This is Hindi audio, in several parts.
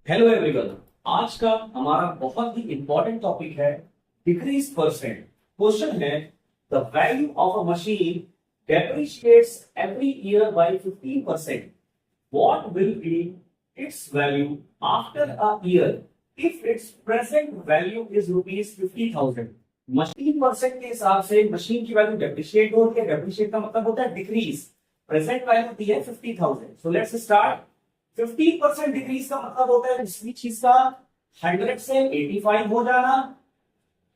Hello everyone. आज का हमारा बहुत ही इंपॉर्टेंट टॉपिक है डिक्रीज परसेंट। क्वेश्चन है the value of a machine depreciates every year by 15%. What will be its value after a year if its present value is rupees 50,000? Machine percent के हिसाब से मशीन की वैल्यू डेप्रिशिएट होती है। डेप्रिशिएट का मतलब होता है डिक्रीज। प्रेजेंट वैल्यू दी है 50,000। So let's start. 15% डिक्रीज का मतलब होता है किसी चीज का 100 से 85 हो जाना।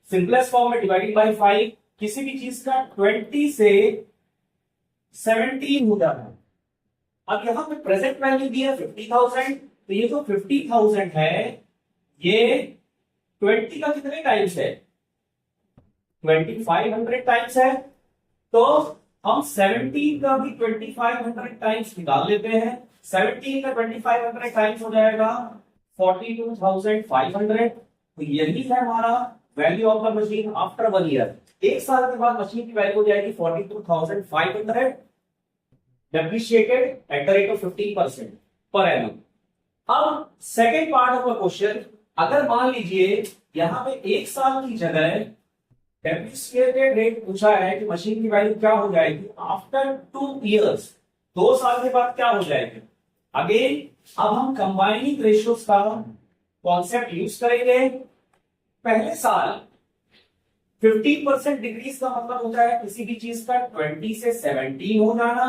सिंपलेस्ट फॉर्म में डिवाइडेड बाय 5। किसी भी चीज का 20 से 17 हो जाना। अब यहां पे प्रेजेंट वैल्यू दी है 50,000, तो ये जो 50,000 है ये 20 का कितने टाइम्स है? 2500 टाइम्स है। तो हम 17 का भी 2500 टाइम्स निकाल लेते हैं। 17 का 2500 टाइम्स हो जाएगा 42,500। तो यही है हमारा value of the machine after 1 year. एक साल के बाद मशीन की वैल्यू हो जाएगी 42,500 depreciated at the rate of 15% per annum. अब second part of the question, अगर मान लीजिए यहां पे एक साल की जगह डेप्रिशिएटेड रेट पूछा है कि मशीन की वैल्यू क्या हो जाएगी आफ्टर 2 इयर्स, 2 साल के बाद क्या हो जाएगी। अगेन अब हम कंबाइनिंग रेशियोज का कॉन्सेप्ट यूज करेंगे। पहले साल 15% डिक्रीज का मतलब होता है किसी भी चीज का 20 से 17 हो जाना।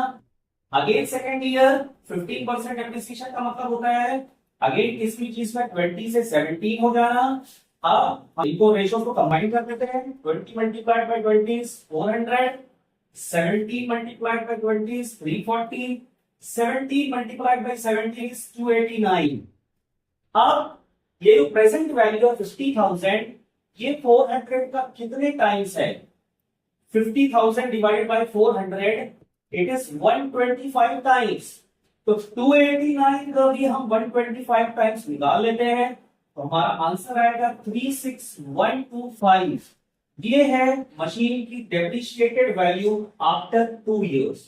अगेन सेकेंड ईयर 15% डेप्रिसिएशन का मतलब होता है अगेन किसी भी चीज का 20 से 17 हो जाना। अब इनको रेशियोज को कंबाइन कर देते हैं। 20 multiplied by 20 is 400, 17 multiplied by 20 is 340, 17 multiplied by 17 is 289। अब ये जो प्रेजेंट वैल्यू है 50,000, ये 400 का कितने टाइम्स है? 50,000 divided by 400 it is 125 times. तो 289 का भी हम 125 टाइम्स निकाल लेते हैं, तो हमारा आंसर आएगा 36125। ये है मशीन की डेप्रिशिएटेड वैल्यू आफ्टर 2 इयर्स।